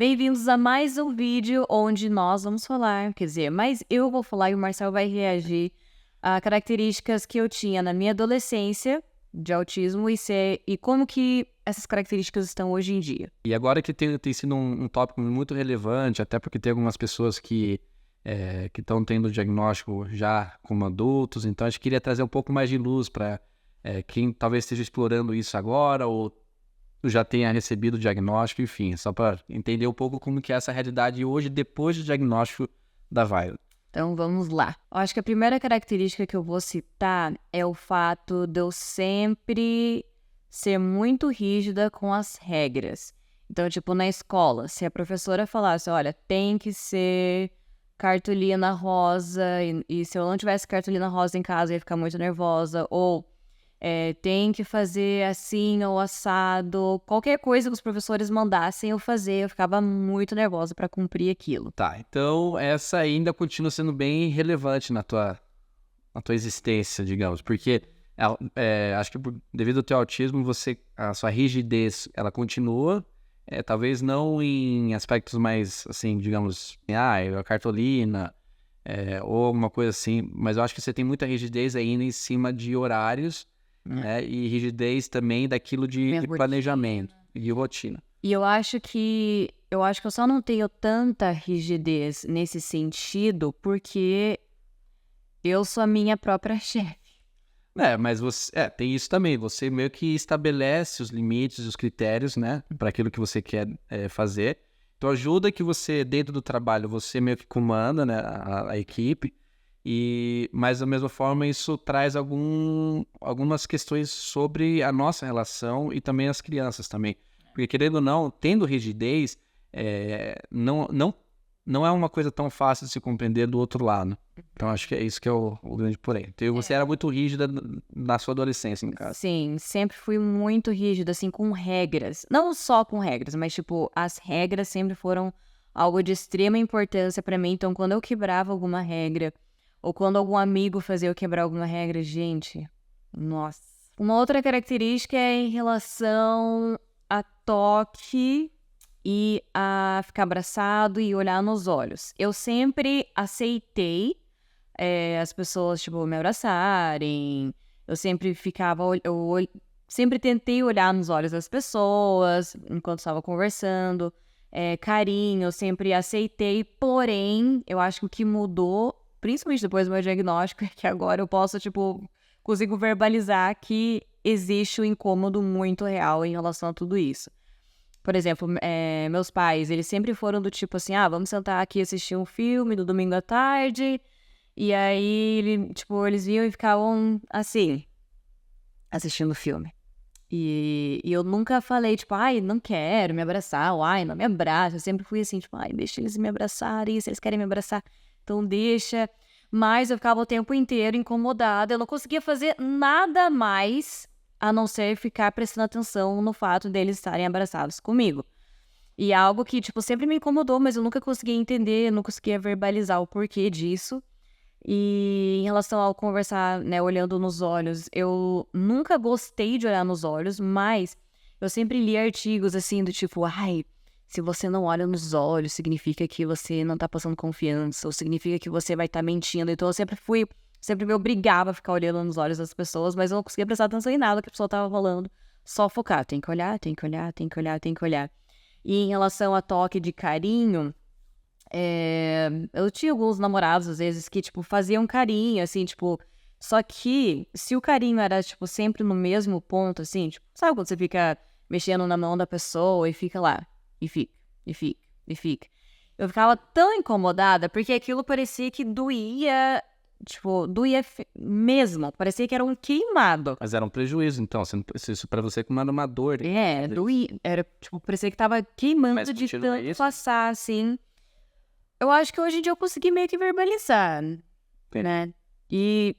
Bem-vindos a mais um vídeo onde nós vamos falar, quer dizer, mas eu vou falar e o Marcel vai reagir a características que eu tinha na minha adolescência de autismo e como que essas características estão hoje em dia. E agora que tem sido um tópico muito relevante, até porque tem algumas pessoas que estão tendo o diagnóstico já como adultos, então a gente queria trazer um pouco mais de luz para quem talvez esteja explorando isso agora ou já tenha recebido o diagnóstico, enfim, só para entender um pouco como que é essa realidade hoje depois do diagnóstico da Violet. Então vamos lá. Eu acho que a primeira característica que eu vou citar é o fato de eu sempre ser muito rígida com as regras. Então, tipo, na escola, se a professora falasse, olha, tem que ser cartolina rosa, e se eu não tivesse cartolina rosa em casa, eu ia ficar muito nervosa, ou tem que fazer assim ou assado, qualquer coisa que os professores mandassem eu fazer, eu ficava muito nervosa para cumprir aquilo. Tá, então essa ainda continua sendo bem relevante na tua existência, digamos, porque acho que devido ao teu autismo, a sua rigidez, ela continua, talvez não em aspectos mais, assim, digamos, a cartolina, ou alguma coisa assim, mas eu acho que você tem muita rigidez ainda em cima de horários, né, e rigidez também daquilo de planejamento e rotina. E eu acho que eu só não tenho tanta rigidez nesse sentido porque eu sou a minha própria chefe. Mas você tem isso também, você meio que estabelece os limites, os critérios, né, para aquilo que você quer fazer. Então ajuda que você, dentro do trabalho, você meio que comanda, né, a equipe, mas da mesma forma isso traz algumas questões sobre a nossa relação e também as crianças também. Porque querendo ou não, tendo rigidez, não é uma coisa tão fácil de se compreender do outro lado. Então acho que é isso que é o grande porém. Então você era muito rígida na sua adolescência, no caso. Sim, sempre fui muito rígida, assim, com regras. Não só com regras, mas, tipo, as regras sempre foram algo de extrema importância pra mim. Então, quando eu quebrava alguma regra, ou quando algum amigo fazia eu quebrar alguma regra, gente, nossa. Uma outra característica é em relação a toque e a ficar abraçado e olhar nos olhos. Eu sempre aceitei as pessoas, tipo, me abraçarem. Eu sempre sempre tentei olhar nos olhos das pessoas enquanto estava conversando. Carinho, eu sempre aceitei. Porém, eu acho que o que mudou, principalmente depois do meu diagnóstico, é que agora eu posso, tipo, consigo verbalizar que existe um incômodo muito real em relação a tudo isso. Por exemplo, meus pais, eles sempre foram do tipo assim, vamos sentar aqui e assistir um filme no domingo à tarde. E aí, tipo, eles vinham e ficavam assim, assistindo o filme. E eu nunca falei, tipo, ai, não quero me abraçar, ou ai, não me abraça. Eu sempre fui assim, tipo, ai, deixa eles me abraçarem, se eles querem me abraçar, então deixa. Mas eu ficava o tempo inteiro incomodada, eu não conseguia fazer nada mais a não ser ficar prestando atenção no fato deles estarem abraçados comigo. E é algo que, tipo, sempre me incomodou, mas eu nunca conseguia entender, eu não conseguia verbalizar o porquê disso. E em relação ao conversar, né, olhando nos olhos, eu nunca gostei de olhar nos olhos, mas eu sempre li artigos assim do tipo, ai, se você não olha nos olhos, significa que você não tá passando confiança, ou significa que você vai estar mentindo. Então eu sempre me obrigava a ficar olhando nos olhos das pessoas, mas eu não conseguia prestar atenção em nada que a pessoa tava falando, só focar, tem que olhar, tem que olhar, tem que olhar, tem que olhar. E em relação a toque de carinho, eu tinha alguns namorados, às vezes, que, tipo, faziam carinho, assim, tipo... Só que, se o carinho era, tipo, sempre no mesmo ponto, assim, tipo... Sabe quando você fica mexendo na mão da pessoa e fica lá? E fica, e fica, e fica. Eu ficava tão incomodada, porque aquilo parecia que doía... Tipo, doía mesmo. Parecia que era um queimado. Mas era um prejuízo, então. Isso pra você como era uma dor. Doía. Era, tipo, parecia que tava queimando de tanto passar, assim... Eu acho que hoje em dia eu consegui meio que verbalizar, né? E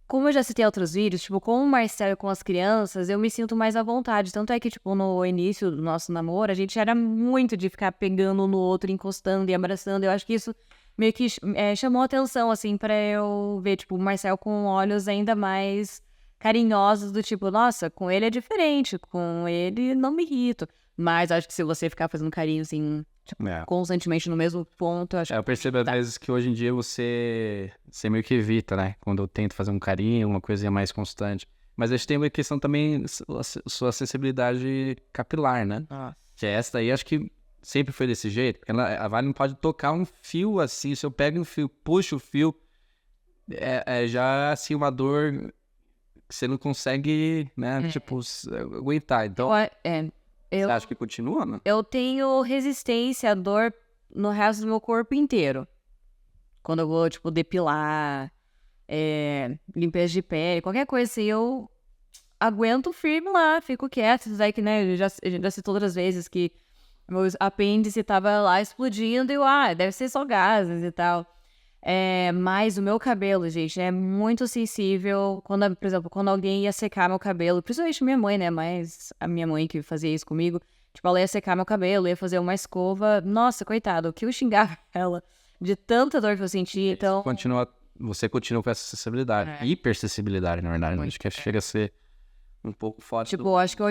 como eu já citei outros vídeos, tipo, com o Marcel e com as crianças, eu me sinto mais à vontade. Tanto é que, tipo, no início do nosso namoro, a gente era muito de ficar pegando um no outro, encostando e abraçando. Eu acho que isso meio que chamou atenção, assim, pra eu ver, tipo, o Marcel com olhos ainda mais carinhosos, do tipo, nossa, com ele é diferente, com ele não me irrito. Mas acho que se você ficar fazendo carinho, assim, tipo, constantemente no mesmo ponto, eu acho eu percebo às vezes que hoje em dia você meio que evita, né? Quando eu tento fazer um carinho, uma coisinha mais constante. Mas acho que tem uma questão também, sua sensibilidade capilar, né? Que essa aí acho que sempre foi desse jeito. Porque a Vale não pode tocar um fio assim. Se eu pego um fio, puxo o fio, é já assim uma dor que você não consegue, né? Tipo, aguentar. Então, você acha que continua, né? Eu tenho resistência à dor no resto do meu corpo inteiro. Quando eu vou, tipo, depilar, limpeza de pele, qualquer coisa assim, eu aguento firme lá, fico quieta. Daí que, né, a gente já citou outras vezes que meu apêndice tava lá explodindo e eu, deve ser só gases e tal. Mas o meu cabelo, gente, é muito sensível. Quando, por exemplo, quando alguém ia secar meu cabelo, principalmente minha mãe, né? Mas a minha mãe que fazia isso comigo, tipo, ela ia secar meu cabelo, ia fazer uma escova. Nossa, coitado, o que eu xingava ela de tanta dor que eu sentia. Então, você continua com essa sensibilidade. Hipersensibilidade, na verdade. Acho que chega a ser um pouco forte. Tipo, acho que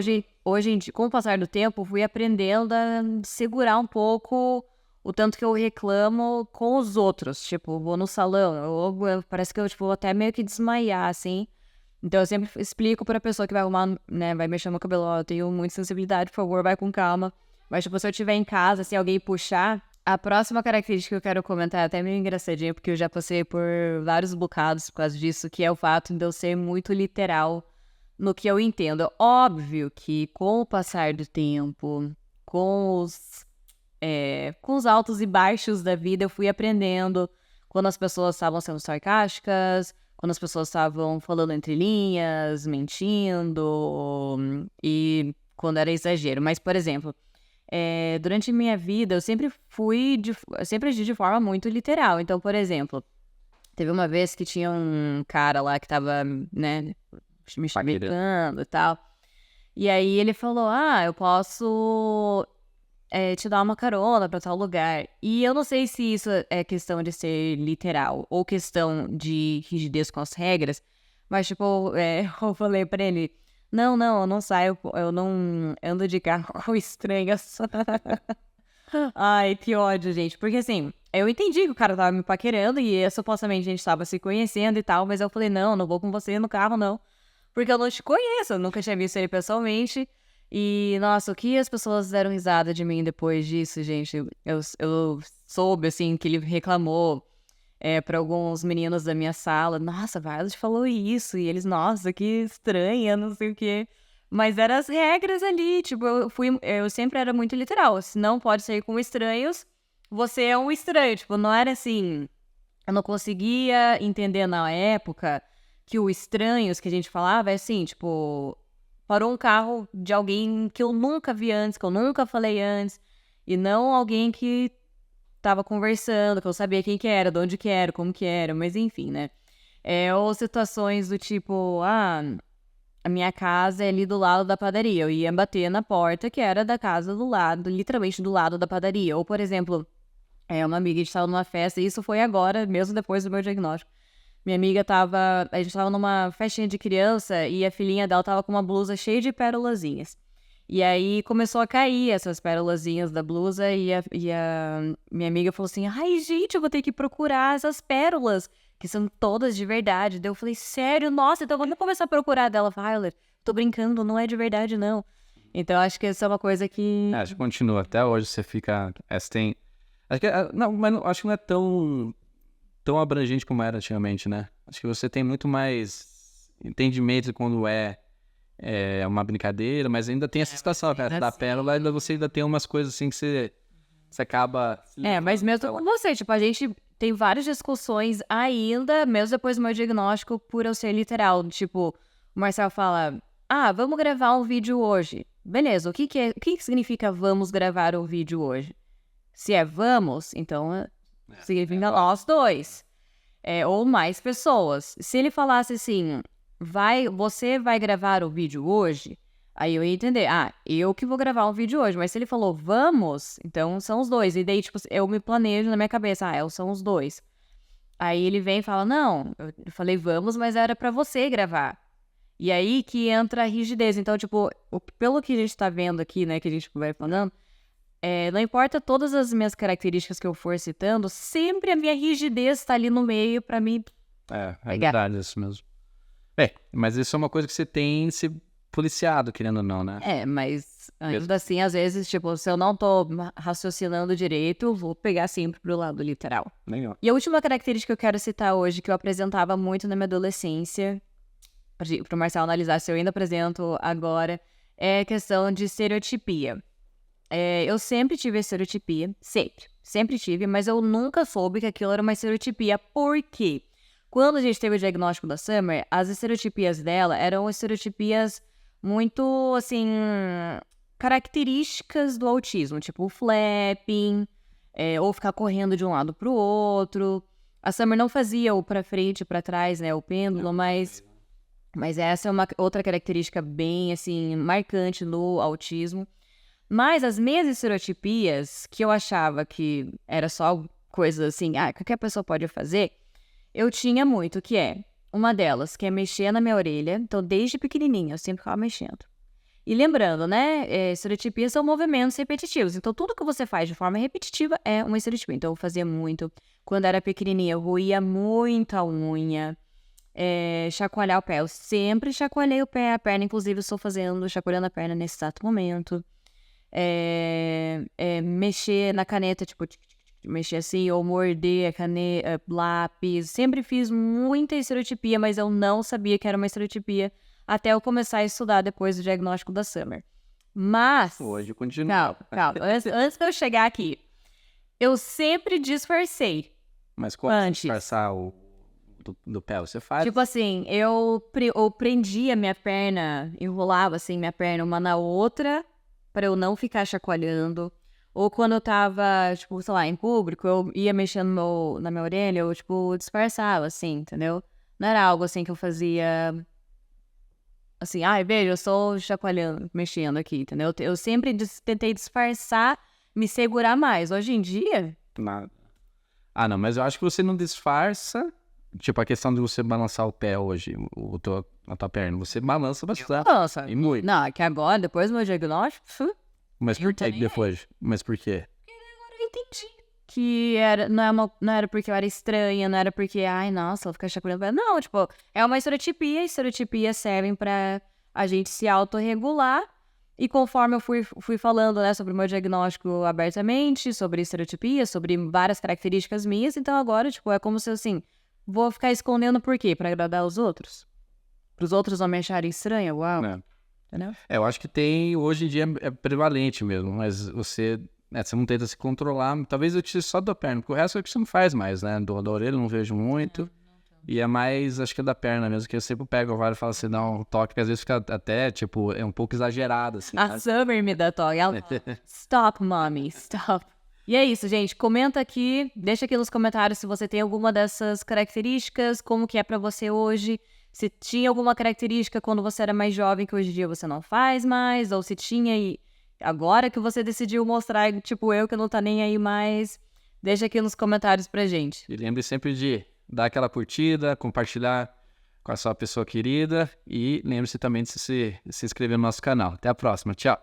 hoje, com o passar do tempo, eu fui aprendendo a segurar um pouco o tanto que eu reclamo com os outros. Tipo, vou no salão, parece que eu, tipo, vou até meio que desmaiar, assim. Então, eu sempre explico pra pessoa que vai arrumar, né, vai mexer no meu cabelo, eu tenho muita sensibilidade, por favor, vai com calma. Mas, tipo, se eu estiver em casa, se alguém puxar, a próxima característica que eu quero comentar é até meio engraçadinha, porque eu já passei por vários bocados por causa disso, que é o fato de eu ser muito literal no que eu entendo. Óbvio que com o passar do tempo, com os altos e baixos da vida, eu fui aprendendo quando as pessoas estavam sendo sarcásticas, quando as pessoas estavam falando entre linhas, mentindo, e quando era exagero. Mas, por exemplo, durante minha vida, eu sempre agi de forma muito literal. Então, por exemplo, teve uma vez que tinha um cara lá que tava, né, me chamando e tal. E aí ele falou, eu posso te dar uma carona pra tal lugar. E eu não sei se isso é questão de ser literal ou questão de rigidez com as regras, mas, tipo, eu falei pra ele, não, eu não saio, eu não ando de carro com estranhas. Ai, que ódio, gente. Porque, assim, eu entendi que o cara tava me paquerando e supostamente a gente tava se conhecendo e tal, mas eu falei, não vou com você no carro, não. Porque eu não te conheço, eu nunca tinha visto ele pessoalmente. E, nossa, o que as pessoas deram risada de mim depois disso, gente? Eu soube, assim, que ele reclamou pra alguns meninos da minha sala. Nossa, Violet falou isso. E eles, nossa, que estranha, não sei o quê. Mas eram as regras ali, tipo, eu sempre era muito literal. Se não pode sair com estranhos, você é um estranho. Tipo, não era assim... Eu não conseguia entender na época que o estranhos que a gente falava é assim, tipo, parou um carro de alguém que eu nunca vi antes, que eu nunca falei antes, e não alguém que tava conversando, que eu sabia quem que era, de onde que era, como que era, mas enfim, né? Ou situações do tipo, a minha casa é ali do lado da padaria, eu ia bater na porta que era da casa do lado, literalmente do lado da padaria. Ou, por exemplo, uma amiga, a gente tava numa festa, e isso foi agora, mesmo depois do meu diagnóstico. Minha amiga a gente tava numa festinha de criança e a filhinha dela tava com uma blusa cheia de pérolazinhas. E aí começou a cair essas pérolazinhas da blusa e a minha amiga falou assim, ai gente, eu vou ter que procurar essas pérolas, que são todas de verdade. Daí eu falei, sério? Nossa, então vamos começar a procurar dela. Violet, tô brincando, não é de verdade não. Então acho que essa é uma coisa que... Acho que continua, até hoje você fica... Acho que, não, mas acho que não é tão abrangente como era antigamente, né? Acho que você tem muito mais entendimento quando é uma brincadeira, mas ainda tem essa situação, cara, da pérola, ainda você ainda tem umas coisas assim que você acaba... mas mesmo com você, tipo, a gente tem várias discussões ainda, mesmo depois do meu diagnóstico, por eu ser literal. Tipo, o Marcel fala, vamos gravar um vídeo hoje. Beleza, o que que significa vamos gravar um vídeo hoje? Se é vamos, então significa nós dois. Ou mais pessoas. Se ele falasse assim, você vai gravar o vídeo hoje, aí eu ia entender, eu que vou gravar um vídeo hoje. Mas se ele falou vamos, então são os dois. E daí, tipo, eu me planejo na minha cabeça, são os dois. Aí ele vem e fala, não, eu falei vamos, mas era pra você gravar. E aí que entra a rigidez. Então, tipo, pelo que a gente tá vendo aqui, né, que a gente vai falando, não importa todas as minhas características que eu for citando, sempre a minha rigidez tá ali no meio pra mim É pegar. verdade, isso mesmo. Mas isso é uma coisa que você tem se policiado, querendo ou não, né? Mas ainda assim, às vezes, tipo, se eu não tô raciocinando direito, eu vou pegar sempre pro lado literal. Legal. E a última característica que eu quero citar hoje, que eu apresentava muito na minha adolescência, pro Marcelo analisar se eu ainda apresento agora, é a questão de estereotipia. Eu sempre tive estereotipia, sempre tive, mas eu nunca soube que aquilo era uma estereotipia. Por quê? Quando a gente teve o diagnóstico da Summer, as estereotipias dela eram estereotipias muito, assim, características do autismo, tipo o flapping, ou ficar correndo de um lado pro outro. A Summer não fazia o pra frente e pra trás, né, o pêndulo, mas essa é uma outra característica bem, assim, marcante no autismo. Mas as minhas estereotipias, que eu achava que era só coisas assim, qualquer pessoa pode fazer, eu tinha muito, que é uma delas, que é mexer na minha orelha. Então, desde pequenininha, eu sempre ficava mexendo. E lembrando, né, estereotipias são movimentos repetitivos. Então, tudo que você faz de forma repetitiva é uma estereotipia. Então, eu fazia muito. Quando era pequenininha, eu roía muito a unha. Chacoalhar o pé. Eu sempre chacoalhei o pé, a perna. Inclusive, eu estou chacoalhando a perna nesse exato momento. Mexer na caneta, tipo, mexer assim, ou morder a caneta, lápis. Sempre fiz muita estereotipia, mas eu não sabia que era uma estereotipia até eu começar a estudar depois do diagnóstico da Summer. Mas... Hoje continua. Calma. Antes de eu chegar aqui, eu sempre disfarcei. Mas como antes. disfarçar o do pé? Você faz? Tipo assim, eu prendia minha perna, enrolava assim minha perna uma na outra, pra eu não ficar chacoalhando. Ou quando eu tava, tipo, sei lá, em público, eu ia mexendo na minha orelha, eu, tipo, disfarçava, assim, entendeu? Não era algo assim que eu fazia... Assim, veja, eu estou chacoalhando, mexendo aqui, entendeu? Eu sempre tentei disfarçar, me segurar mais. Hoje em dia... Nada. Não, mas eu acho que você não disfarça. Tipo, a questão de você balançar o pé hoje, a tua perna, você balança bastante. Nossa, E muito. não, é que agora, depois do meu diagnóstico, Mas por que depois? Mas por quê? eu entendi. Que não era porque eu era estranha, não era porque, nossa, ela fica chacoalhando. Não, tipo, é uma estereotipia. Estereotipias servem pra a gente se autorregular. E conforme eu fui falando, né, sobre o meu diagnóstico abertamente, sobre estereotipia, sobre várias características minhas, então agora, tipo, é como se, assim, vou ficar escondendo por quê? Pra agradar os outros? Pros outros não me acharem estranha? Uau. Entendeu? Eu acho que hoje em dia é prevalente mesmo, mas você não tenta se controlar. Talvez eu tire só da perna, porque o resto é que você não faz mais, né? Da orelha eu não vejo muito. E é mais, acho que é da perna mesmo, que eu sempre pego o VAR e falo assim, dá um toque, que às vezes fica até, tipo, é um pouco exagerado, assim. A Summer me dá toque. Ela stop, mommy, stop. E é isso, gente. Comenta aqui, deixa aqui nos comentários se você tem alguma dessas características, como que é pra você hoje. Se tinha alguma característica quando você era mais jovem que hoje em dia você não faz mais, ou se tinha e agora que você decidiu mostrar, tipo eu, que não tá nem aí mais. Deixa aqui nos comentários pra gente. E lembre sempre de dar aquela curtida, compartilhar com a sua pessoa querida e lembre-se também de se inscrever no nosso canal. Até a próxima. Tchau!